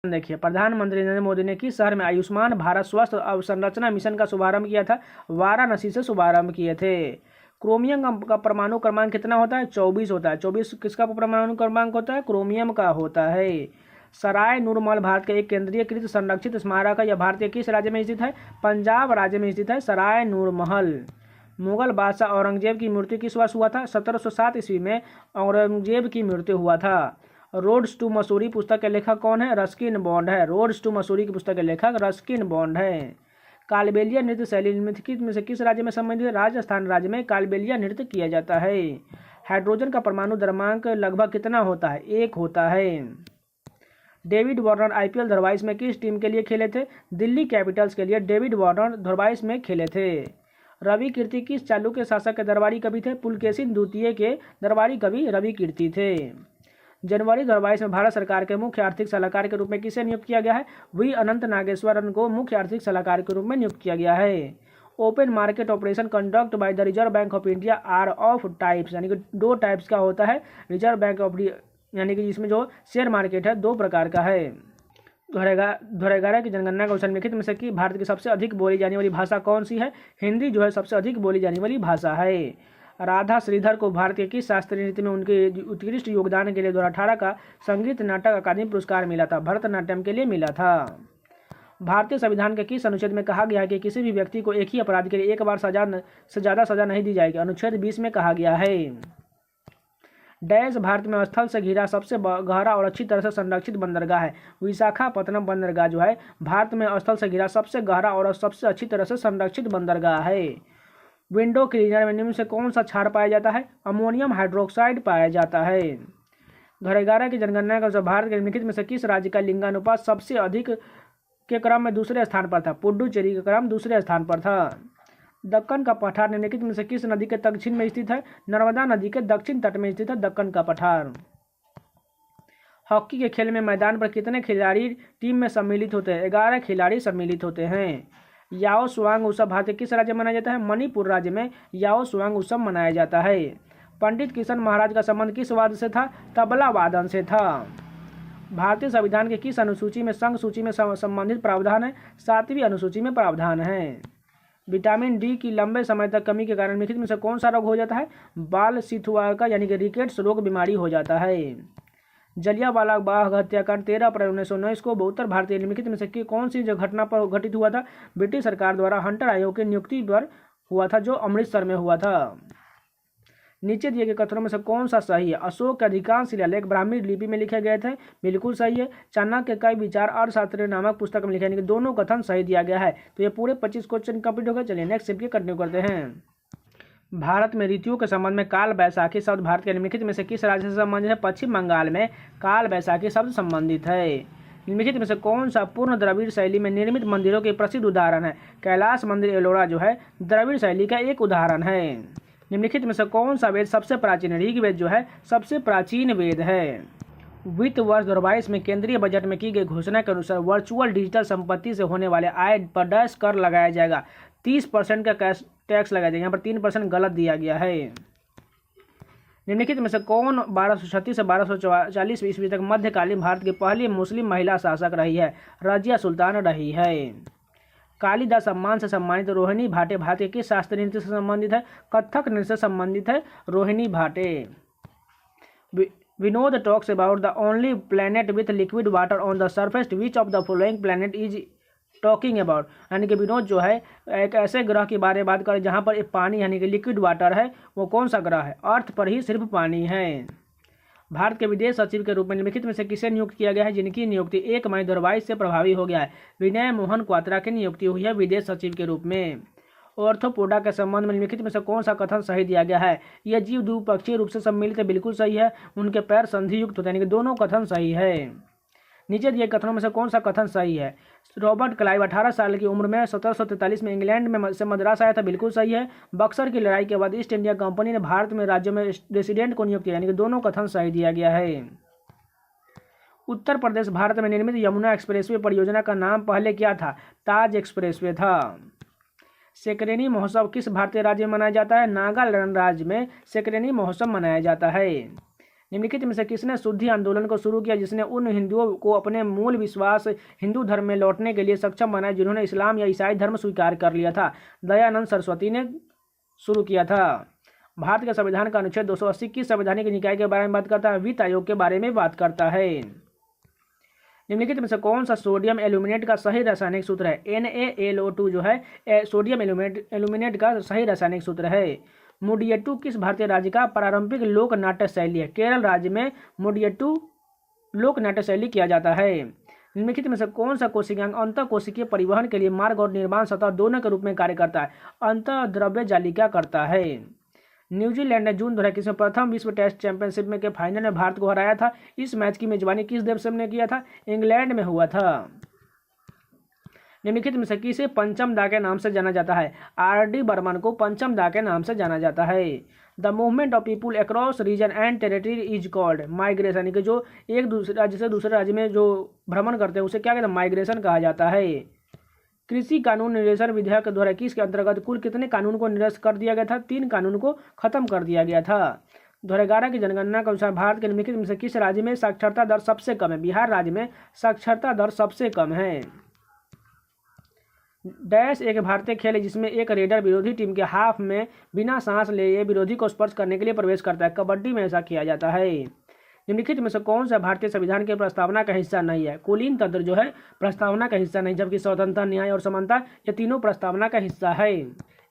देखिए, प्रधानमंत्री नरेंद्र मोदी ने किस शहर में आयुष्मान भारत स्वास्थ्य अवसंरचना मिशन का शुभारंभ किया था? वाराणसी से शुभारंभ किए थे। क्रोमियम का परमाणु क्रमांक कितना होता है? 24 होता है। 24 किसका परमाणु क्रमांक होता है? क्रोमियम का होता है। सराय नूरमहल भारत का एक केंद्रीयकृत संरक्षित स्मारक है। यह भारत के किस राज्य में स्थित है? पंजाब राज्य में स्थित है सराय नूरमहल। मुगल बादशाह औरंगजेब की मृत्यु किस वर्ष हुआ था? 1707 ईस्वी में औरंगजेब की मृत्यु हुआ था। रोड्स टू मसूरी पुस्तक के लेखक कौन है? रस्किन बॉन्ड है। रोड्स टू मसूरी की पुस्तक के लेखक रस्किन बॉन्ड है। कालबेलिया नृत्य शैली निम्नलिखित में से किस राज्य में संबंधित है? राजस्थान राज्य में कालबेलिया नृत्य किया जाता है। हाइड्रोजन का परमाणु द्रव्यमान लगभग कितना होता है? 1 होता है। डेविड वार्नर आईपीएल धारावाहिक में किस टीम के लिए खेले थे? दिल्ली कैपिटल्स के लिए डेविड वार्नर धारावाहिक में खेले थे। रवि कीर्ति किस चालुक्य शासक के दरबारी कवि थे? पुलकेशिन द्वितीय के दरबारी कवि रवि कीर्ति थे। जनवरी 2022 में भारत सरकार के मुख्य आर्थिक सलाहकार के रूप में किसे नियुक्त किया गया है? वी अनंत नागेश्वरन को मुख्य आर्थिक सलाहकार के रूप में नियुक्त किया गया है। Open market operation conduct by the Reserve Bank of India are of types, यानी कि 2 टाइप्स का होता है रिजर्व बैंक ऑफ, यानी कि इसमें जो शेयर मार्केट है 2 प्रकार का है। 2011 की जनगणना के अनुसार निम्नलिखित में से कि भारत की सबसे अधिक बोली जाने वाली भाषा कौन सी है? हिंदी जो है सबसे अधिक बोली जाने वाली भाषा है। राधा श्रीधर को भारत के किस शास्त्रीय नृत्य में उनके उत्कृष्ट योगदान के लिए 2018 का संगीत नाटक अकादमी पुरस्कार मिला था? भरतनाट्यम के लिए मिला था। भारतीय संविधान के किस अनुच्छेद में कहा गया है कि किसी भी व्यक्ति को एक ही अपराध के लिए एक बार सजा से ज़्यादा सजा नहीं दी जाएगी? अनुच्छेद 20 में कहा गया है। डैश भारत में स्थल से घिरा सबसे गहरा और अच्छी तरह से संरक्षित बंदरगाह है? विशाखापत्तनम बंदरगाह जो है भारत में स्थल से घिरा सबसे गहरा और सबसे अच्छी तरह से संरक्षित बंदरगाह है। विंडो क्लीनर में निम्न से कौन सा क्षार पाया जाता है? अमोनियम हाइड्रोक्साइड पाया जाता है। 2011 की जनगणना के अनुसार भारत के निम्नलिखित में से किस राज्य का लिंगानुपात सबसे अधिक के क्रम में दूसरे स्थान पर था? पुडुचेरी का क्रम दूसरे स्थान पर था। दक्कन का पठार निम्नलिखित में से किस नदी के दक्षिण में स्थित है? नर्मदा नदी के दक्षिण तट में स्थित है दक्कन का पठार। हॉकी के खेल में मैदान पर कितने खिलाड़ी टीम में सम्मिलित होते हैं? 11 खिलाड़ी सम्मिलित होते हैं। याओ स्वांग उत्सव भारत के किस राज्य में मनाया जाता है? मणिपुर राज्य में याओ स्वांग उत्सव मनाया जाता है। पंडित किशन महाराज का संबंध किस वाद्य से था? तबला वादन से था। भारतीय संविधान के किस अनुसूची में संघ सूची में संबंधित प्रावधान है? 7वीं अनुसूची में प्रावधान है। विटामिन डी की लंबे समय तक कमी के कारण निम्नलिखित में से कौन सा रोग हो जाता है? बाल सिथुआ का यानी कि रिकेट्स रोग बीमारी हो जाता है। जलियांवाला बाग हत्याकांड 13 अप्रैल 1919 को उत्तर भारतीय निम्नलिखित में से कौन सी घटना पर घटित हुआ था? ब्रिटिश सरकार द्वारा हंटर आयोग की नियुक्ति पर हुआ था जो अमृतसर में हुआ था। नीचे दिए गए कथनों में से कौन सा सही है? अशोक के अधिकांश शिलालेख ब्राह्मी लिपि में लिखे गए थे, बिल्कुल सही है। चाणक्य के कई विचार अर्थशास्त्र नामक पुस्तक में लिखे, यानी कि दोनों कथन सही दिया गया है। तो ये पूरे 25 क्वेश्चन कंप्लीट हो गए। चलिए नेक्स्ट स्टेप कंटिन्यू करते हैं। भारत में ऋतुओं के संबंध में काल बैसाखी शब्द भारत के निम्नलिखित में से किस राज्य से संबंधित है? पश्चिम बंगाल में काल बैसाखी शब्द संबंधित है। निम्नलिखित में से कौन सा पूर्ण द्रविड़ शैली में निर्मित मंदिरों के प्रसिद्ध उदाहरण है? कैलाश मंदिर एलोरा जो है द्रविड़ शैली का एक उदाहरण है। निम्नलिखित में से कौन सा वेद सबसे प्राचीन? ऋग्वेद जो है सबसे प्राचीन वेद है। वित्त वर्ष 2022 में केंद्रीय बजट में की गई घोषणा के अनुसार वर्चुअल डिजिटल संपत्ति से होने वाले आय पर डैश कर लगाया जाएगा? 30% का कैश टैक्स लगाया जाएगा। यहाँ पर 3% गलत दिया गया है। निम्नलिखित में से कौन 1236 से 1240 ईस्वी तक मध्यकालीन भारत की पहली मुस्लिम महिला शासक रही है? रजिया सुल्तान रही है। कालिदास सम्मान से सम्मानित रोहिणी भाटे भारत के किस शास्त्रीय नृत्य से संबंधित है? कथक नृत्य से संबंधित है रोहिणी भाटे। Vinod talks about the only planet with liquid water on the surface which of the following planet is talking about, यानी कि विनोद जो है एक ऐसे ग्रह के बारे में बात करें जहाँ पर पानी यानी कि लिक्विड वाटर है, वो कौन सा ग्रह है? अर्थ पर ही सिर्फ पानी है। भारत के विदेश सचिव के रूप में निम्नलिखित में से किसे नियुक्त किया गया है जिनकी नियुक्ति 1 मई 2022 से प्रभावी हो गया है? विनय मोहन क्वात्रा की नियुक्ति हुई है विदेश सचिव के रूप में। ऑर्थोपोडा के संबंध में निम्नलिखित में से कौन सा कथन सही दिया गया है? यह जीव द्विपक्षीय रूप से सम्मिलित है, बिल्कुल सही है। उनके पैर संधियुक्त होते हैं, यानी कि दोनों कथन सही है। नीचे दिए कथनों में से कौन सा कथन सही है? रॉबर्ट क्लाइव 18 साल की उम्र में 1743 में इंग्लैंड में से मद्रास आया था, बिल्कुल सही है। बक्सर की लड़ाई के बाद ईस्ट इंडिया कंपनी ने भारत में राज्यों में रेसिडेंट को नियुक्त किया, यानी कि दोनों कथन सही दिया गया है। उत्तर प्रदेश भारत में निर्मित यमुना एक्सप्रेसवे परियोजना का नाम पहले क्या था? ताज एक्सप्रेसवे था। सेकरेनी महोत्सव किस भारतीय राज्य में मनाया जाता है? नागालैंड राज्य में सेकरेनी महोत्सव मनाया जाता है। निम्नलिखित में से किसने शुद्धि आंदोलन को शुरू किया, जिसने उन हिंदुओं को अपने मूल विश्वास हिंदू धर्म में लौटने के लिए सक्षम बनाया जिन्होंने इस्लाम या ईसाई धर्म स्वीकार कर लिया था? दयानंद सरस्वती ने शुरू किया था। भारत के संविधान का अनुच्छेद 280 किस संवैधानिक निकाय के बारे में बात करता है? वित्त आयोग के बारे में बात करता है। निम्नलिखित में से कौन सा सोडियम एल्यूमिनेट का सही रासायनिक सूत्र है? NaLO2 जो है सोडियम एल्यूमिनेट का सही रासायनिक सूत्र है। मुडियट्टू किस भारतीय राज्य का पारंपरिक लोक नाट्य शैली है? केरल राज्य में मुडियट्टू लोक नाट्य शैली किया जाता है। निम्नलिखित में से कौन सा कोशिकांग अंतःकोशिकीय परिवहन के लिए मार्ग और निर्माण सतह दोनों के रूप में कार्य करता है? अंतःद्रव्य जालिका करता है। न्यूजीलैंड ने जून 2021 में प्रथम विश्व टेस्ट चैंपियनशिप में के फाइनल में भारत को हराया था। इस मैच की मेजबानी किस देश ने किया था? इंग्लैंड में हुआ था। निम्नलिखित में से किसे पंचम दा के नाम से जाना जाता है? RD बर्मन को पंचम दा के नाम से जाना जाता है। The movement of people across region and territory is called migration, यानी कि जो एक दूसरे राज्य से दूसरे राज्य में जो भ्रमण करते हैं उसे क्या कहते हैं? माइग्रेशन कहा जाता है। कृषि कानून निर्देशन विधेयक द्वारा किसके अंतर्गत कुल कितने कानून को निरस्त कर दिया गया था? 3 कानून को खत्म कर दिया गया था। 2011 की जनगणना के अनुसार भारत के निम्नलिखित में से किस राज्य में साक्षरता दर सबसे कम है? बिहार राज्य में साक्षरता दर सबसे कम है। डैश एक भारतीय खेल है जिसमें एक रेडर विरोधी टीम के हाफ में बिना सांस लिए विरोधी को स्पर्श करने के लिए प्रवेश करता है। कबड्डी में ऐसा किया जाता है। निम्नलिखित में से कौन सा भारतीय संविधान के प्रस्तावना का हिस्सा नहीं है? कुलीन तंत्र जो है प्रस्तावना का हिस्सा नहीं, जबकि स्वतंत्रता, न्याय और समानता ये तीनों प्रस्तावना का हिस्सा है।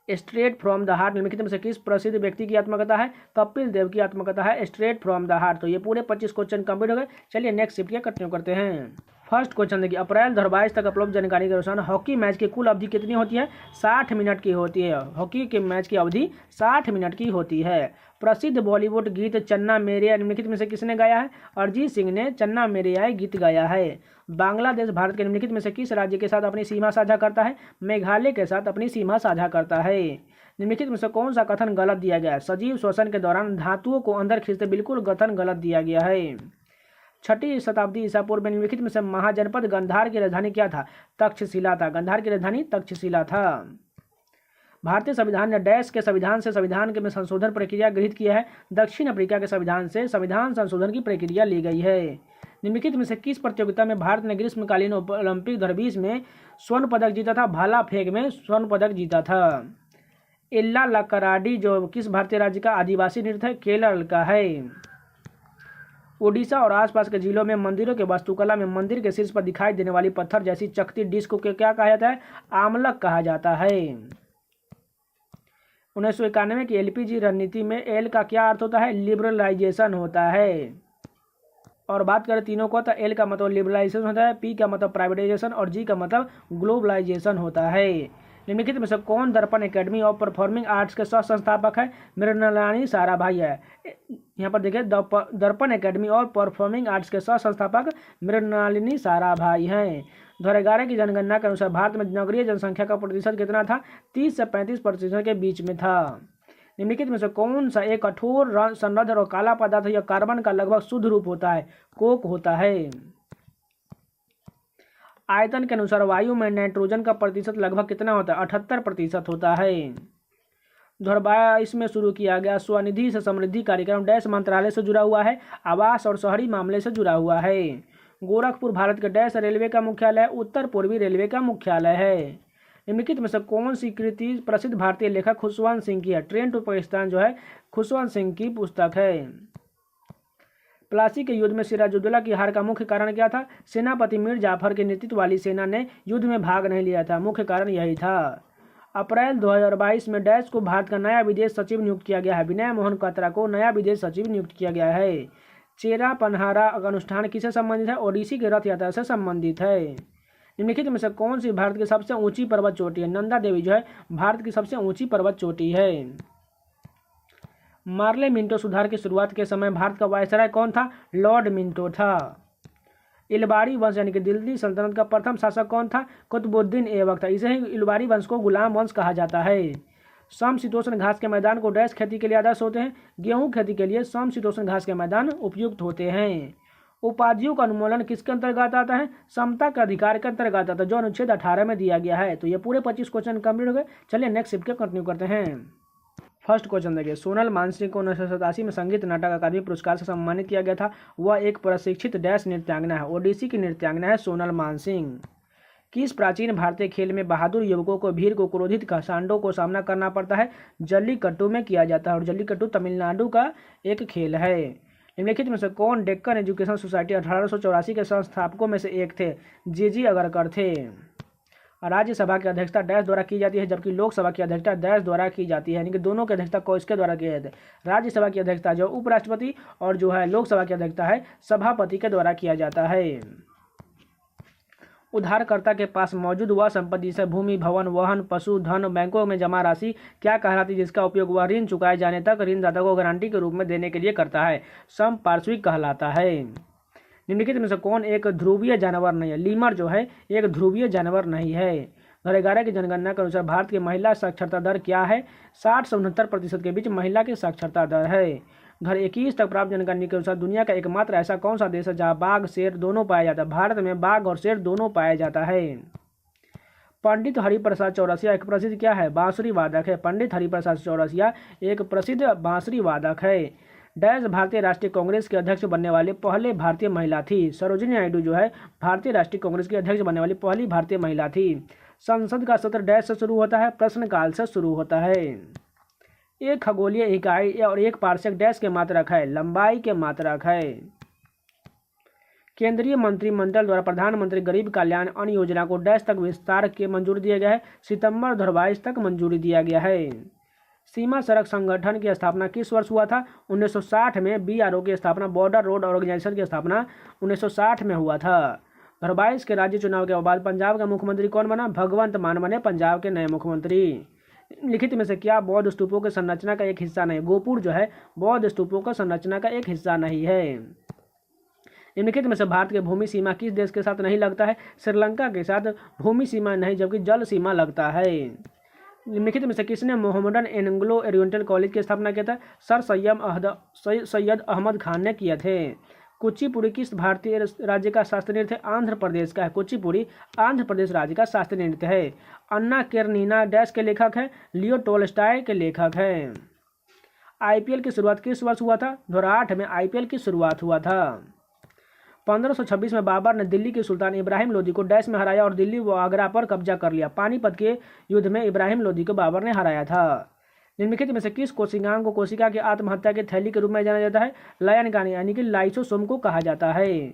स्ट्रेट फ्रॉम द हार्ट निम्नलिखित में से किस प्रसिद्ध व्यक्ति की आत्मकथा है? कपिल देव की आत्मकथा है स्ट्रेट फ्रॉम द हार्ट। तो ये पूरे 25 क्वेश्चन कंप्लीट हो गए। चलिए नेक्स्ट शिफ्ट कंटिन्यू करते हैं। फर्स्ट क्वेश्चन देखिए, अप्रैल 2022 तक उपलब्ध जानकारी के अनुसार हॉकी मैच की कुल अवधि कितनी होती है? 60 मिनट की होती है। हॉकी के मैच की अवधि 60 मिनट की होती है। प्रसिद्ध बॉलीवुड गीत चन्ना मेरे आए निम्नलिखित में से किसने गाया है? अरिजीत सिंह ने चन्ना मेरे आए गीत गाया है। बांग्लादेश भारत के निम्नलिखित में से किस राज्य के साथ अपनी सीमा साझा करता है? मेघालय के साथ अपनी सीमा साझा करता है। निम्नलिखित में से कौन सा कथन गलत दिया गया है? सजीव श्वसन के दौरान धातुओं को अंदर खींचते बिल्कुल कथन गलत दिया गया है। 6वीं शताब्दी ईसा पूर्व में निम्नलिखित में से महाजनपद गांधार की राजधानी क्या था? तक्षशिला था। गांधार की राजधानी तक्षशिला था। भारतीय संविधान ने डैश के संविधान से संविधान के में संशोधन प्रक्रिया गृहीत किया है? दक्षिण अफ्रीका के संविधान से संविधान संशोधन की प्रक्रिया ली गई है। निम्नलिखित में से किस प्रतियोगिता में भारत ने ग्रीष्मकालीन ओलंपिक 2020 में स्वर्ण पदक जीता था? भाला फेंक में स्वर्ण पदक जीता था। इल्ला लक्कराडी जो किस भारतीय राज्य का आदिवासी नृत्य है? केरल का है। ओडिशा और आसपास के जिलों में मंदिरों के वास्तुकला में मंदिर के शीर्ष पर दिखाई देने वाली पत्थर जैसी चकती डिस्क को क्या कहा जाता है? आमलक कहा जाता है। 1991 की LPG रणनीति में एल का क्या अर्थ होता है? लिबरलाइजेशन होता है। और बात करें तीनों को तो एल का मतलब लिबरलाइजेशन होता है, पी का मतलब प्राइवेटाइजेशन और जी का मतलब ग्लोबलाइजेशन होता है। निम्नलिखित में से कौन दर्पण एकेडमी ऑफ परफॉर्मिंग आर्ट्स के सह संस्थापक है? मृणालिनी साराभाई है। यहाँ पर देखिए दर्पण एकेडमी ऑफ परफॉर्मिंग आर्ट्स के सह संस्थापक मृणालिनी साराभाई हैं। 2011 की जनगणना के अनुसार भारत में नगरीय जनसंख्या का प्रतिशत कितना था? 30 से 35% के बीच में था। निम्नलिखित में से कौन सा एक कठोर संरद्ध और काला पदार्थ या कार्बन का लगभग शुद्ध रूप होता है? कोक होता है। आयतन के अनुसार वायु में नाइट्रोजन का प्रतिशत लगभग कितना होता है? 78% होता है। 2022 में शुरू किया गया स्वनिधि से समृद्धि कार्यक्रम डैश मंत्रालय से जुड़ा हुआ है? आवास और शहरी मामले से जुड़ा हुआ है। गोरखपुर भारत के डैश रेलवे का मुख्यालय? उत्तर पूर्वी रेलवे का मुख्यालय है। निम्नलिखित में से कौन सी कृति प्रसिद्ध भारतीय लेखक खुशवंत सिंह की है? ट्रेन टू पाकिस्तान जो है खुशवंत सिंह की पुस्तक है। प्लासी के युद्ध में सिराजुद्दौला की हार का मुख्य कारण क्या था? सेनापति मीर जाफर के नेतृत्व वाली सेना ने युद्ध में भाग नहीं लिया था। मुख्य कारण यही था। अप्रैल 2022 में डैश को भारत का नया विदेश सचिव नियुक्त किया गया है? विनय मोहन क्वात्रा को नया विदेश सचिव नियुक्त किया गया है। चेरा पनहारा अनुष्ठान किससे संबंधित है? ओडिसी के रथ यात्रा से संबंधित है। निम्नलिखित में से कौन सी भारत की सबसे ऊंची पर्वत चोटी है? नंदा देवी जो है भारत की सबसे ऊंची पर्वत चोटी है। मार्ले मिंटो सुधार की शुरुआत के समय भारत का वायसराय कौन था? लॉर्ड मिंटो था। इलबारी वंश यानी कि दिल्ली सल्तनत का प्रथम शासक कौन था? कुतुबुद्दीन ऐबक था। इसे ही इलबारी वंश को गुलाम वंश कहा जाता है। समशीतोष्ण घास के मैदान को डैश खेती के लिए आदर्श होते हैं? गेहूं खेती के लिए समशीतोष्ण घास के मैदान उपयुक्त होते हैं। उपाधियों का अनुमूलन किसके अंतर्गत आता है? समता के अधिकार के अंतर्गत आता है, जो अनुच्छेद 18 में दिया गया है। तो ये पूरे 25 क्वेश्चन कंप्लीट हो गए। चलिए नेक्स्ट शिफ्ट के कंटिन्यू करते हैं। फर्स्ट क्वेश्चन देखिए, सोनल मानसिंह को 1987 में संगीत नाटक अकादमी पुरस्कार से सम्मानित किया गया था। वह एक प्रशिक्षित डैश नृत्यांगना है। ओडिसी की नृत्यांगना है सोनल मानसिंह। किस प्राचीन भारतीय खेल में बहादुर युवकों को भीड़ को क्रोधित सांडों को सामना करना पड़ता है? जल्लीकट्टू में किया जाता है, और जल्लीकट्टू तमिलनाडु का एक खेल है। निम्नलिखित में से कौन डेक्कन एजुकेशन सोसाइटी 1884 के संस्थापकों में से एक थे? जे अगरकर थे। राज्यसभा की अध्यक्षता डैश द्वारा की जाती है, जबकि लोकसभा की अध्यक्षता डैश द्वारा की जाती है, यानी कि दोनों की अध्यक्षता किसके द्वारा की जाती है? राज्यसभा की अध्यक्षता जो उपराष्ट्रपति और जो है लोकसभा की अध्यक्षता है सभापति के द्वारा किया जाता है। उधारकर्ता के पास मौजूद वह संपत्ति जैसे भूमि, भवन, वाहन, पशु, धन, बैंकों में जमा राशि क्या कहलाती है, जिसका उपयोग वह ऋण चुकाए जाने तक ऋणदाता को गारंटी के रूप में देने के लिए करता है? संपार्श्विक कहलाता है। निम्नलिखित में से कौन एक ध्रुवीय जानवर नहीं है? लीमर जो है एक ध्रुवीय जानवर नहीं है। 2011 की जनगणना के अनुसार भारत की महिला साक्षरता दर क्या है? 60 से 69% के बीच महिला की साक्षरता दर है। 2021 तक प्राप्त जनगणना के अनुसार दुनिया का एकमात्र ऐसा कौन सा देश है जहां बाघ शेर दोनों पाया जाता है? भारत में बाघ और शेर दोनों पाया जाता है। पंडित हरिप्रसाद चौरसिया एक प्रसिद्ध क्या है? बांसुरी वादक है। पंडित हरिप्रसाद चौरसिया एक प्रसिद्ध बांसुरी वादक है। डैश भारतीय राष्ट्रीय कांग्रेस के अध्यक्ष बनने वाले पहले भारतीय महिला थी। सरोजिनी नायडू जो है भारतीय राष्ट्रीय कांग्रेस की अध्यक्ष बनने वाली पहली भारतीय महिला थी। संसद का सत्र डैश से शुरू होता है? प्रश्नकाल से शुरू होता है। एक खगोलीय इकाई और एक पारसेक डैश के मात्रक है? लंबाई के मात्रक है। केंद्रीय मंत्रिमंडल द्वारा प्रधानमंत्री गरीब कल्याण अन्न योजना को डैश तक विस्तार के मंजूरी दिया गया है? सितंबर 2022 तक मंजूरी दिया गया है। सीमा सड़क संगठन की स्थापना किस वर्ष हुआ था? 1960 में। BRO की स्थापना बॉर्डर रोड ऑर्गेनाइजेशन की स्थापना 1960 में हुआ था। 2022 के राज्य चुनाव के बाद पंजाब का मुख्यमंत्री कौन बना? भगवंत मान बने पंजाब के नए मुख्यमंत्री। लिखित में से क्या बौद्ध स्तूपों की संरचना का एक हिस्सा नहीं? गोपुर जो है बौद्ध स्तूपों का संरचना का एक हिस्सा नहीं है। निम्नलिखित में से भारत की भूमि सीमा किस देश के साथ नहीं लगता है? श्रीलंका के साथ भूमि सीमा नहीं जबकि जल सीमा लगता है। निम्नलिखित में से किसने मोहम्मदन एंग्लो ओरिएंटल कॉलेज की स्थापना किया था? सर सैयद अहमद खान ने किए थे। कुचिपुड़ी किस भारतीय राज्य का शास्त्रीय नृत्य? आंध्र प्रदेश का है। कुचिपुड़ी आंध्र प्रदेश राज्य का शास्त्रीय नृत्य है। अन्ना केरनीना डैश के लेखक है? लियो टोल्स्टॉय के लेखक हैं। IPL की शुरुआत किस वर्ष हुआ था? 2008 में IPL की शुरुआत हुआ था। 1526 में बाबर ने दिल्ली के सुल्तान इब्राहिम लोदी को डैश में हराया और दिल्ली व आगरा पर कब्जा कर लिया। पानीपत के युद्ध में इब्राहिम लोदी को बाबर ने हराया था। निम्नलिखित में से किस कोशिकांग को कोशिका की आत्महत्या की थैली के रूप में जाना जाता है? लयन गानी यानी कि लाइसोसोम को कहा जाता है।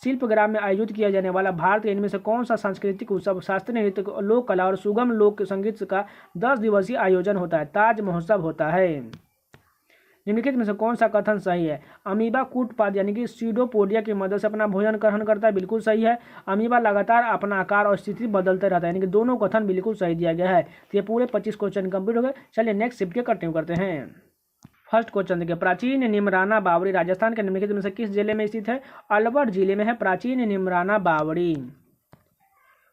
शिल्पग्राम में आयोजित किया जाने वाला भारत के इनमें से कौन सा सांस्कृतिक उत्सव शास्त्रीय नृत्य, लोक कला और सुगम लोक संगीत का 10 दिवसीय आयोजन होता है? ताज महोत्सव होता है। निम्नलिखित में से कौन सा कथन सही है? अमीबा कूटपाद यानी कि सीडोपोडिया की मदद से अपना भोजन ग्रहण करता है? बिल्कुल सही है। अमीबा लगातार अपना आकार और स्थिति बदलते रहता है, यानी कि दोनों कथन बिल्कुल सही दिया गया है। तो ये पूरे 25 क्वेश्चन कंप्लीट हो गए। चलिए नेक्स्ट शिफ्ट के कंटिन्यू करते हैं। फर्स्ट क्वेश्चन देखिए, प्राचीन निमराना बावड़ी राजस्थान के निम्नलिखित में से किस जिले में स्थित है? अलवर जिले में है प्राचीन निमराना बावड़ी।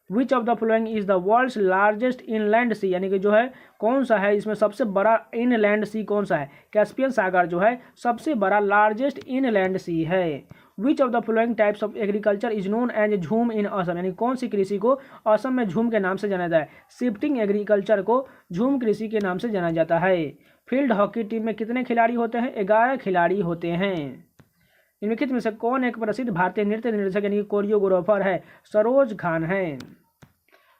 Which of the following is the world's largest inland sea, यानी कि जो है कौन सा है इसमें सबसे बड़ा इनलैंड सी कौन सा है? कैस्पियन सागर जो है सबसे बड़ा लार्जेस्ट इनलैंड सी है। Which of the following types of agriculture is known as Jhum in Assam, यानी कौन सी कृषि को असम में झूम के नाम से जाना जाता है? शिफ्टिंग एग्रीकल्चर को झूम कृषि के नाम से जाना जाता है। फील्ड हॉकी टीम में कितने खिलाड़ी होते हैं? 11 खिलाड़ी होते हैं। निम्नलिखित में से कौन एक प्रसिद्ध भारतीय नृत्य निर्देशक यानी कोरियोग्राफर है? सरोज खान है।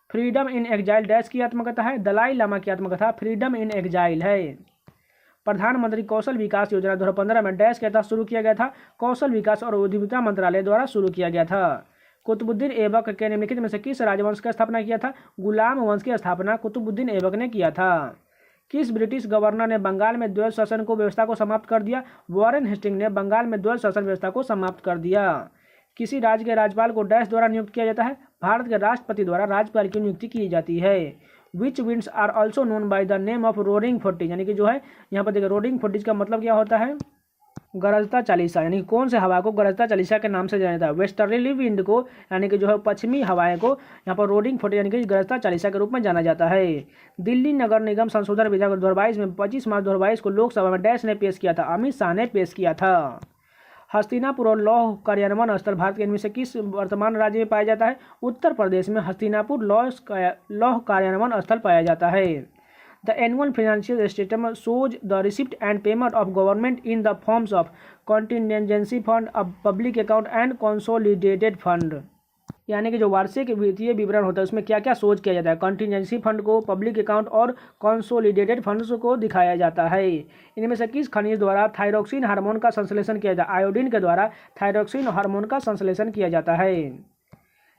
फ्रीडम इन एग्जाइल डैश की आत्मकथा है? दलाई लामा की आत्मकथा फ्रीडम इन एग्जाइल है। प्रधानमंत्री कौशल विकास योजना 2015 में डैश के तहत शुरू किया गया था? कौशल विकास और उद्यमिता मंत्रालय द्वारा शुरू किया गया था। कुतुबुद्दीन ऐबक के निम्नलिखित में से किस राजवंश की स्थापना किया था? गुलाम वंश की स्थापना कुतुबुद्दीन ऐबक ने किया था। किस ब्रिटिश गवर्नर ने बंगाल में द्वैध शासन को व्यवस्था को समाप्त कर दिया? वॉरेन हेस्टिंग ने बंगाल में द्वैध शासन व्यवस्था को समाप्त कर दिया। किसी राज्य के राज्यपाल को डैश द्वारा नियुक्त किया जाता है? भारत के राष्ट्रपति द्वारा राज्यपाल की नियुक्ति की जाती है। Which winds are also known by the name of roaring forties, यानी कि जो है यहाँ पर देखिए रोरिंग फोर्टीज का मतलब क्या होता है? गरजता चालीसा, यानी कौन से हवा को गरजता चालीसा के नाम से जाना जाता है? वेस्टर्ली विंड को, यानी कि जो है पश्चिमी हवाएं को यहाँ पर रोरिंग फोर्टीज यानी कि गरजता चालीसा के रूप में जाना जाता है। दिल्ली नगर निगम संशोधन विधेयक 2022 में 25 मार्च 2022 को लोकसभा में डैश ने पेश किया था? अमित शाह ने पेश किया था। हस्तिनापुर और लौह कार्यान्वयन स्थल भारत के इनमें से किस वर्तमान राज्य में पाया जाता है? उत्तर प्रदेश में हस्तिनापुर लौह कार्यान्वयन स्थल पाया जाता है। The annual financial statement shows the receipt and payment of government in the forms of contingency fund, public account and consolidated fund. यानी कि जो वार्षिक वित्तीय विवरण होता है उसमें क्या क्या सोच किया जाता है, कॉन्टिजेंसी फंड को, पब्लिक अकाउंट और कंसोलिडेटेड फंड्स को दिखाया जाता है। इनमें से किस खनिज द्वारा थायरोक्सिन हार्मोन का संश्लेषण किया जाता है? आयोडीन के द्वारा थायरोक्सिन हार्मोन का संश्लेषण किया जाता है।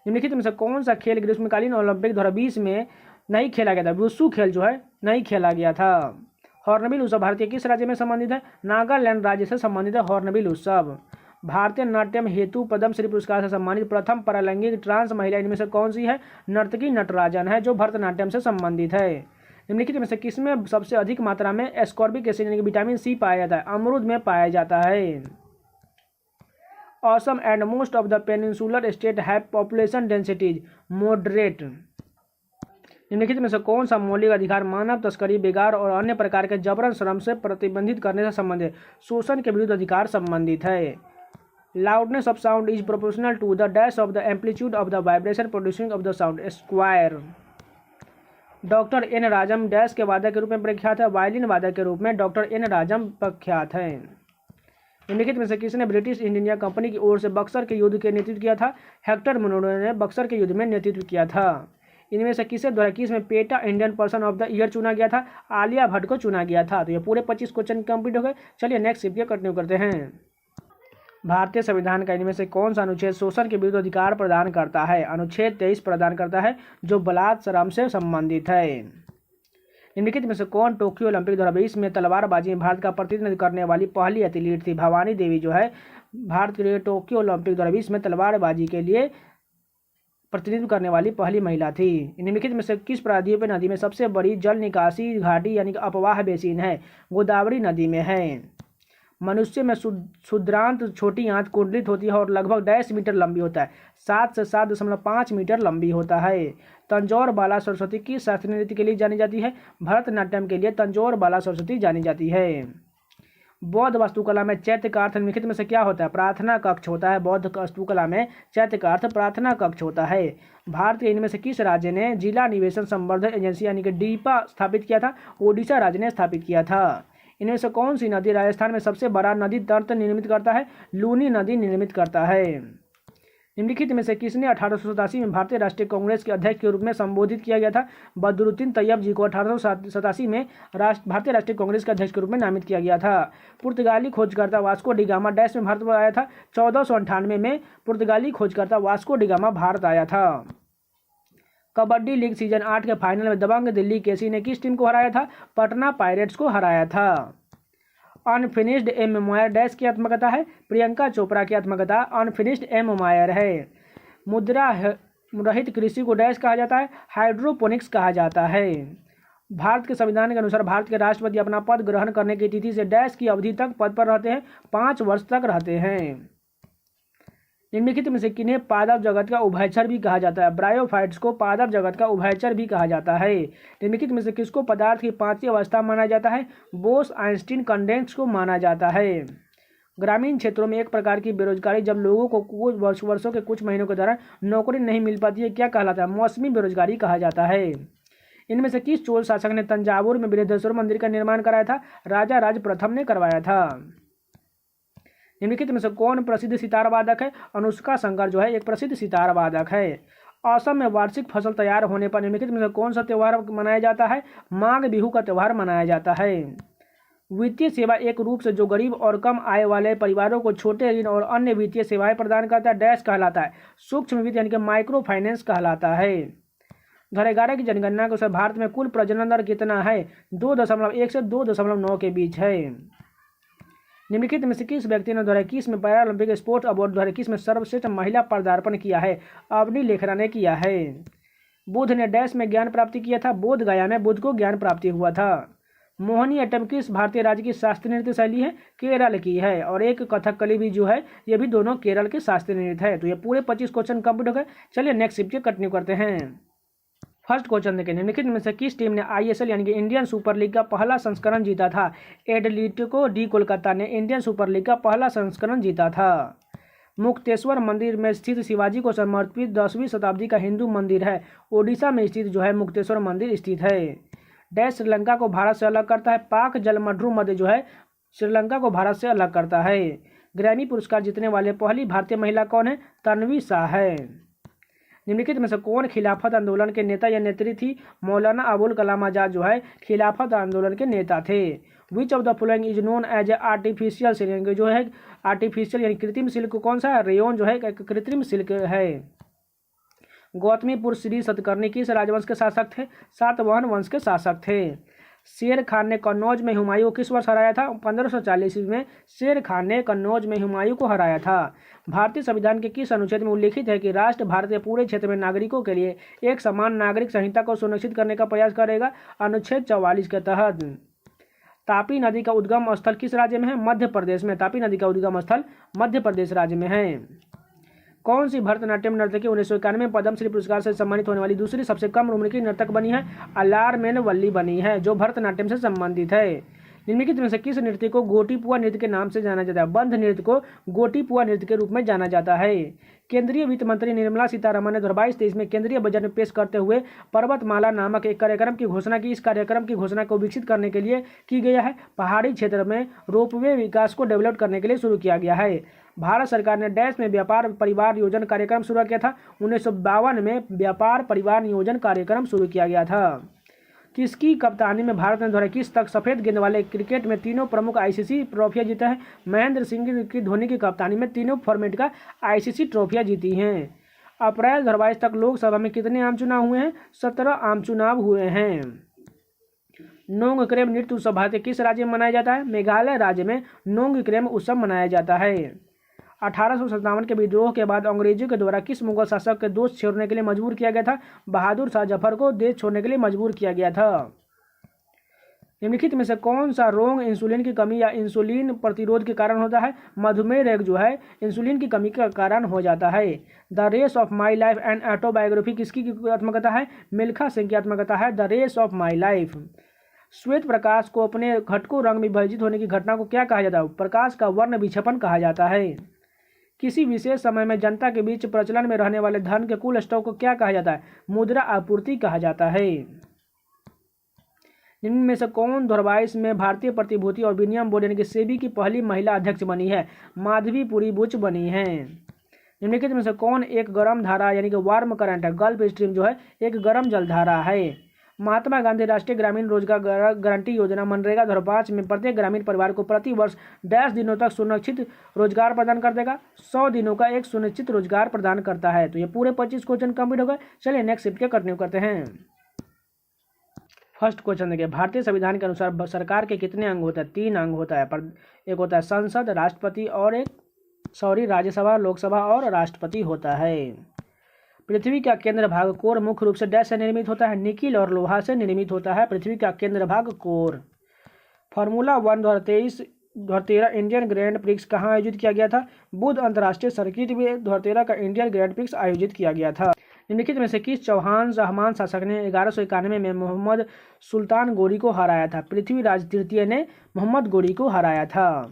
निम्नलिखित में से कौन सा खेल ग्रीष्मकालीन ओलंपिक 2020 में नहीं खेला गया था? वुशु खेल जो है नहीं खेला गया था। हॉर्नबिल उत्सव भारतीय किस राज्य में संबंधित है? नागालैंड राज्य से संबंधित है हॉर्नबिल उत्सव। भारतीय नाट्यम हेतु पद्मश्री पुरस्कार से सम्मानित प्रथम पैरालैंगिक ट्रांस महिला इनमें से कौन सी है? नर्तकी नटराजन है, जो भरतनाट्यम से संबंधित है। निम्नलिखित में से किसमें सबसे अधिक मात्रा में एस्कॉर्बिक एसिड यानी कि विटामिन सी पाया जाता है? अमरूद में पाया जाता है। Awesome and most of the peninsular state have population densities moderate. निम्नलिखित में से कौन सा मौलिक अधिकार मानव तस्करी, बेगार और अन्य प्रकार के जबरन श्रम से प्रतिबंधित करने से संबंधित है? शोषण के विरुद्ध अधिकार संबंधित है। Loudness of sound is proportional to the dash of the amplitude of the vibration producing of the sound. Square. Doctor N Rajam dash के वादक के रूप में प्रख्यात है? वायलिन वादक के रूप में डॉक्टर एन राजम प्रख्यात है। निम्नलिखित में से किसने ब्रिटिश ईस्ट इंडिया कंपनी की ओर से बक्सर के युद्ध के नेतृत्व किया था? हेक्टर मनोरो ने बक्सर के युद्ध में नेतृत्व किया था। इनमें से किसे द्वारा किस में PETA Indian person of the year चुना गया था? आलिया भट्ट को चुना गया था। तो ये पूरे 25 क्वेश्चन कंप्लीट हो गए। चलिए नेक्स्ट शिफ्ट कंटिन्यू करते हैं। भारतीय संविधान का इनमें से कौन सा अनुच्छेद शोषण के विरुद्ध अधिकार प्रदान करता है? अनुच्छेद 23 प्रदान करता है, जो बलात्कार से संबंधित है। निम्नलिखित में से कौन टोक्यो ओलंपिक 2020 में तलवारबाजी में भारत का प्रतिनिधित्व करने वाली पहली एथलीट थी? भवानी देवी जो है भारत के लिए टोक्यो ओलंपिक 2020 में तलवारबाजी के लिए प्रतिनिधित्व करने वाली पहली महिला थी। निम्नलिखित में से किस प्रायद्वीपीय नदी में सबसे बड़ी जल निकासी घाटी यानी कि अपवाह बेसिन है? गोदावरी नदी में है। मनुष्य में क्षुद्रांत छोटी आंत कुंडलित होती है और लगभग 1.5 मीटर लंबी होता है। 7 से 7.5 मीटर लंबी होता है। तंजौर बाला सरस्वती किस शास्त्रीय नृत्य के लिए जानी जाती है? भरतनाट्यम के लिए तंजौर बाला सरस्वती जानी जाती है। बौद्ध वास्तुकला में चैत्य का अर्थ निम्नलिखित में से क्या होता है? प्रार्थना कक्ष होता है। बौद्ध वास्तुकला में चैत्य का अर्थ प्रार्थना कक्ष होता है। भारत के इनमें से किस राज्य ने जिला निवेशन संवर्धन एजेंसी यानी कि डीपा स्थापित किया था? ओडिशा राज्य ने स्थापित किया था। इनमें से कौन सी नदी राजस्थान में सबसे बड़ा नदी तंत्र निर्मित करता है? लूनी नदी निर्मित करता है। निम्नलिखित में से किसने 1887 में भारतीय राष्ट्रीय कांग्रेस के अध्यक्ष के रूप में संबोधित किया गया था? बदरुद्दीन तैयब जी को 1887 में भारतीय राष्ट्रीय कांग्रेस के अध्यक्ष के रूप में नामित किया गया था। पुर्तगाली खोजकर्ता वास्को डिगामा डैश में भारत में आया था? 1498 में पुर्तगाली खोजकर्ता वास्को डिगामा भारत आया था। कबड्डी लीग सीजन 8 के फाइनल में दबंग दिल्ली केसी ने किस टीम को हराया था? पटना पायरेट्स को हराया था। अनफिनिश्ड ए मेमोयर डैश की आत्मकथा है? प्रियंका चोपड़ा की आत्मकथा अनफिनिश्ड ए मेमोयर है। मुद्रा रहित कृषि को डैश कहा जाता है? हाइड्रोपोनिक्स कहा जाता है। भारत के संविधान के अनुसार भारत के राष्ट्रपति अपना पद ग्रहण करने की तिथि से डैश की अवधि तक पद पर रहते हैं? 5 वर्ष तक रहते हैं। निम्नलिखित में से किन्हें पादप जगत का उभयचर भी कहा जाता है? ब्रायोफाइट्स को पादप जगत का उभयचर भी कहा जाता है। निम्नलिखित में से किसको पदार्थ की 5वीं अवस्था माना जाता है? बोस आइंस्टीन कंडेंस को माना जाता है। ग्रामीण क्षेत्रों में एक प्रकार की बेरोजगारी जब लोगों को कुछ वर्षों के कुछ महीनों के दौरान नौकरी नहीं मिल पाती है, क्या कहलाता है? मौसमी बेरोजगारी कहा जाता है। इनमें से किस चोल शासक ने तंजावुर में बृहदेश्वर मंदिर का निर्माण कराया था? राजा राज प्रथम ने करवाया था। निम्नलिखित में से कौन प्रसिद्ध सितार वादक है? अनुष्का शंकर जो है एक प्रसिद्ध सितार वादक है। असम में वार्षिक फसल तैयार होने पर निम्नलिखित में से कौन सा त्यौहार मनाया जाता है? माघ बिहू का त्यौहार मनाया जाता है। वित्तीय सेवा एक रूप से जो गरीब और कम आय वाले परिवारों को छोटे ऋण और अन्य वित्तीय सेवाएं प्रदान करता है डैश कहलाता है? सूक्ष्म वित्त यानी कि माइक्रो फाइनेंस कहलाता है। 2011 की जनगणना के अनुसार भारत में कुल प्रजनन दर कितना है? 2.1 से 2.9 के बीच है। निम्नलिखित में से किस व्यक्ति ने 2021 में पैरालंपिक स्पोर्ट्स अवार्ड 2021 में सर्वश्रेष्ठ महिला पदार्पण किया है? अवनी लेखरा ने किया है। बुद्ध ने डैश में ज्ञान प्राप्ति किया था? बोध गया में बुद्ध को ज्ञान प्राप्ति हुआ था। मोहिनी अट्टम किस भारतीय राज्य की शास्त्रीय नृत्य शैली है? केरल की है। और एक कथकली भी जो है ये भी दोनों केरल के शास्त्रीय नृत्य है। तो ये पूरे 25 क्वेश्चन कंप्लीट हो गए। चलिए नेक्स्ट शिफ्ट कंटिन्यू करते हैं। फर्स्ट क्वेश्चन देखें, निम्नलिखित में से किस टीम ने आईएसएल यानी कि इंडियन सुपर लीग का पहला संस्करण जीता था? एटलेटिको डी कोलकाता ने इंडियन सुपर लीग का पहला संस्करण जीता था। मुक्तेश्वर मंदिर में स्थित शिवाजी को समर्पित 10वीं शताब्दी का हिंदू मंदिर है? ओडिशा में स्थित जो है मुक्तेश्वर मंदिर स्थित है। डैश श्रीलंका को भारत से अलग करता है। पाक जलमड्रू मध्य जो है श्रीलंका को भारत से अलग करता है। ग्रैमी पुरस्कार जीतने वाले पहली भारतीय महिला कौन है? तन्वी शाह है। निम्नलिखित में से कौन खिलाफत आंदोलन के नेता या नेत्री थी? मौलाना अबुल कलाम आजाद जो है खिलाफत आंदोलन के नेता थे। Which of the following is known as a artificial silk, जो है आर्टिफिशियल यानी कृत्रिम सिल्क कौन सा है? रेयन जो है एक कृत्रिम सिल्क है। गौतमीपुर श्री सतकर्णी किस राजवंश के शासक थे? सातवाहन वंश के शासक थे। शेर खान ने कन्नौज में हुमायूं को किस वर्ष हराया था? 1540 में शेर खान ने कन्नौज में हुमायूं को हराया था। भारतीय संविधान के किस अनुच्छेद में उल्लिखित है कि राष्ट्र भारत के पूरे क्षेत्र में नागरिकों के लिए एक समान नागरिक संहिता को सुनिश्चित करने का प्रयास करेगा? अनुच्छेद 44 के तहत। तापी नदी का उद्गम स्थल किस राज्य में है? मध्य प्रदेश में। तापी नदी का उद्गम स्थल मध्य प्रदेश राज्य में है। कौन सी भरतनाट्यम नर्तकी 1991 में पद्मश्री पुरस्कार से सम्मानित होने वाली दूसरी सबसे कम उम्र की नर्तक बनी है? अलारमेन वल्ली बनी है, जो भरतनाट्यम से संबंधित है। निम्नलिखित में से किस नृत्य को गोटीपुआ नृत्य के नाम से जाना जाता है? बंध नृत्य को गोटीपुआ नृत्य के रूप में जाना जाता है। केंद्रीय वित्त मंत्री निर्मला सीतारमण ने 2022-23 में केंद्रीय बजट में पेश करते हुए पर्वतमाला नामक एक कार्यक्रम की घोषणा की। इस कार्यक्रम की घोषणा को विकसित करने के लिए की गई है। पहाड़ी क्षेत्र में रोपवे विकास को डेवलप करने के लिए शुरू किया गया है। भारत सरकार ने डैश में व्यापार परिवार नियोजन कार्यक्रम शुरू किया था? 1952 में व्यापार परिवार नियोजन कार्यक्रम शुरू किया गया था। किसकी कप्तानी में भारत ने 2021 तक सफेद गेंद वाले क्रिकेट में तीनों प्रमुख आईसीसी ट्रॉफियां जीता है? महेंद्र सिंह की धोनी की कप्तानी में तीनों फॉर्मेट का आईसीसी ट्रॉफियां जीती हैं। अप्रैल 2022 तक लोकसभा में कितने आम चुनाव हुए हैं? 17 आम चुनाव हुए हैं। नोंगक्रेम नृत्य उत्सव भारत के किस राज्य में मनाया जाता है? मेघालय राज्य में नोंगक्रेम उत्सव मनाया जाता है। 1857 के विद्रोह के बाद अंग्रेजों के द्वारा किस मुगल शासक के देश छोड़ने के लिए मजबूर किया गया था? बहादुर शाह जफर को देश छोड़ने के लिए मजबूर किया गया था। निम्नलिखित में से कौन सा रोग इंसुलिन की कमी या इंसुलिन प्रतिरोध के कारण होता है? मधुमेह रोग जो है इंसुलिन की कमी का कारण हो जाता है। The race of my life and autobiography किसकी आत्मकथा है? मिल्खा सिंह की आत्मकथा है the race of my life. Shwet Prakash को अपने घटकों रंग में विभाजित होने की घटना को क्या कहा जाता है? प्रकाश का वर्ण विक्षेपण कहा जाता है। किसी विशेष समय में जनता के बीच प्रचलन में रहने वाले धन के कुल स्टॉक को क्या कहा जाता है? मुद्रा आपूर्ति कहा जाता है। निम्न में से कौन 2022 में भारतीय प्रतिभूति और विनिमय बोर्ड यानी कि सेबी की पहली महिला अध्यक्ष बनी है? माधवीपुरी बुच बनी है। निम्नलिखित में से कौन एक गर्म धारा यानी कि वार्म करंट है? गल्फ स्ट्रीम जो है एक गर्म जलधारा है। महात्मा गांधी राष्ट्रीय ग्रामीण रोजगार गारंटी योजना मनरेगा 2005 में प्रत्येक ग्रामीण परिवार को प्रति वर्ष 10 दिनों तक सुनिश्चित रोजगार प्रदान कर देगा। 100 दिनों का एक सुनिश्चित रोजगार प्रदान करता है। तो ये पूरे 25 क्वेश्चन कंप्लीट हो गए। चलिए नेक्स्ट शिफ्ट के कंटिन्यू करते हैं। फर्स्ट क्वेश्चन देखिए, भारतीय संविधान के अनुसार सरकार के कितने अंग होता है? 3 अंग होता है। एक होता है संसद, राष्ट्रपति और राज्यसभा, लोकसभा और राष्ट्रपति होता है। पृथ्वी का केंद्र भाग कोर मुख्य रूप से डैश से निर्मित होता है? निकिल और लोहा से निर्मित होता है पृथ्वी का केंद्र भाग core. Formula 1 2013 Indian grand prix कहाँ आयोजित किया गया था? बुध अंतर्राष्ट्रीय सर्किट में 2013 का इंडियन ग्रैंड प्रिक्स आयोजित किया गया था। निम्नलिखित में से किस चौहान रहमान शासक ने 1191 में मोहम्मद सुल्तान गोरी को हराया था? पृथ्वीराज तृतीय ने मोहम्मद गोरी को हराया था।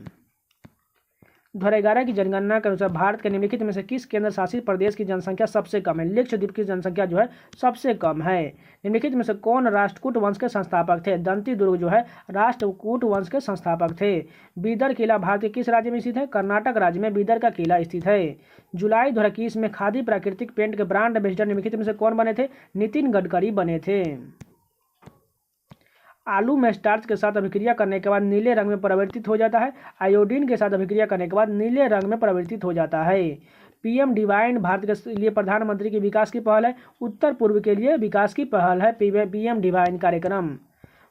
2011 की जनगणना के अनुसार भारत के निम्नलिखित में से किस केंद्र शासित प्रदेश की जनसंख्या सबसे कम है? लक्षद्वीप की जनसंख्या जो है सबसे कम है। निम्नलिखित में से कौन राष्ट्रकूट वंश के संस्थापक थे? दंती दुर्ग जो है राष्ट्रकूट वंश के संस्थापक थे। बीदर किला भारत के किस राज्य में स्थित है? कर्नाटक राज्य में बीदर का किला स्थित है। जुलाई 2021 में खादी प्राकृतिक पेंट के ब्रांड एम्बेसडर निम्नलिखित में से कौन बने थे? नितिन गडकरी बने थे। आलू में स्टार्च के साथ अभिक्रिया करने के बाद नीले रंग में परिवर्तित हो जाता है। आयोडीन के साथ अभिक्रिया करने के बाद नीले रंग में परिवर्तित हो जाता है। पीएम डिवाइन भारत के लिए प्रधानमंत्री की विकास की पहल है। उत्तर पूर्व के लिए विकास की पहल है पीएम डिवाइन कार्यक्रम।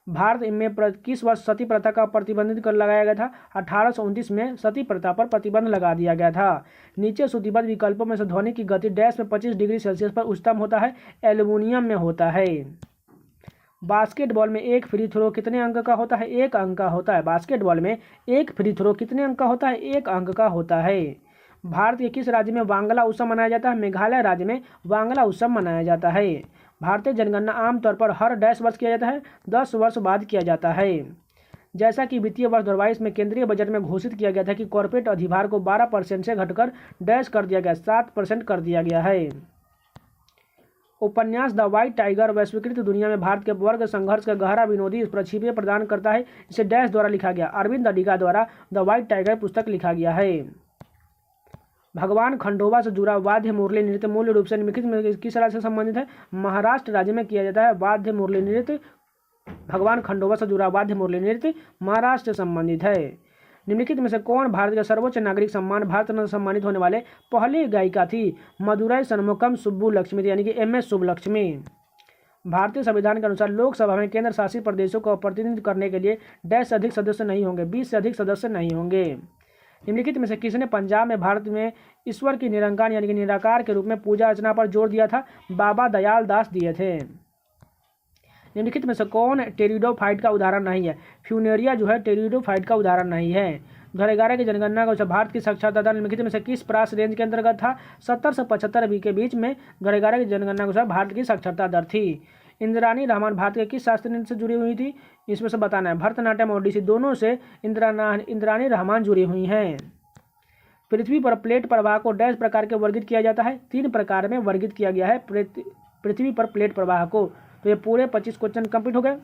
भारत में किस वर्ष सती प्रथा का प्रतिबंधित कर लगाया गया था? 1829 में सती प्रथा पर प्रतिबंध लगा दिया गया था। नीचे सूचीबद्ध विकल्पों में से ध्वनि की गति डैश में 25 डिग्री सेल्सियस पर उच्चतम होता है? एल्युमिनियम में होता है। बास्केटबॉल में एक फ्री थ्रो कितने अंक का होता है? 1 अंक का होता है। बास्केटबॉल में एक फ्री थ्रो कितने अंक का होता है? 1 अंक का होता है। भारत के किस राज्य में वांगला उत्सव मनाया जाता है? मेघालय राज्य में वांगला उत्सव मनाया जाता है। भारतीय जनगणना आमतौर पर हर 10 वर्ष किया जाता है? 10 वर्ष बाद किया जाता है। जैसा कि वित्तीय वर्ष 2022 में केंद्रीय बजट में घोषित किया गया था कि कॉर्पोरेट अधिभार को 12% से घटकर डैश कर दिया गया, 7% कर दिया गया है। उपन्यास द व्हाइट टाइगर वैश्वीकृत दुनिया में भारत के वर्ग संघर्ष का गहरा विनोदी प्रक्षेप्य प्रदान करता है। इसे डैश द्वारा लिखा गया। अरविंद अडिगा द्वारा द व्हाइट टाइगर पुस्तक लिखा गया है। भगवान खंडोबा से जुड़ा वाद्य मुरली नृत्य मूल रूप से निम्नलिखित में किस राज्य से संबंधित है? महाराष्ट्र राज्य में किया जाता है वाद्य मुरली नृत्य। भगवान खंडोबा से जुड़ा वाद्य मुरली नृत्य महाराष्ट्र से संबंधित है। निम्नलिखित में से कौन भारत के सर्वोच्च नागरिक सम्मान भारत रत्न सम्मानित होने वाले पहली गायिका थी? मदुराई सन्मुखम सुब्बुलक्ष्मी, यानी कि MS सुब्बुलक्ष्मी। भारतीय संविधान के अनुसार लोकसभा में केंद्र शासित प्रदेशों को प्रतिनिधित्व करने के लिए डैश से अधिक सदस्य नहीं होंगे, 20 से अधिक सदस्य नहीं होंगे। निम्नलिखित में से किसने पंजाब में भारत में ईश्वर की निरंकार यानी कि निराकार के रूप में पूजा अर्चना पर जोर दिया था? बाबा दयाल दास दिए थे। निम्नलिखित में से कौन टेरिडोफाइट का उदाहरण नहीं है? फ्यूनेरिया जो है टेरिडोफाइट का उदाहरण नहीं है। 2011 की जनगणना का भारत की साक्षरता दर निम्नलिखित में से किस प्रास रेंज के अंतर्गत था? 70 से 75 के बीच में 2011 की जनगणना के भारत की साक्षरता दर थी। इंद्राणी रहमान भारत के किस शास्त्रीय नृत्य से जुड़ी हुई थी? इसमें से बताना है। भरतनाट्यम और ओडिसी दोनों से इंद्राणी रहमान जुड़ी हुई हैं। पृथ्वी पर प्लेट प्रवाह को डैश प्रकार के वर्गित किया जाता है? 3 प्रकार में वर्गित किया गया है पृथ्वी पर प्लेट प्रवाह को। तो ये पूरे 25 क्वेश्चन कंप्लीट हो गए।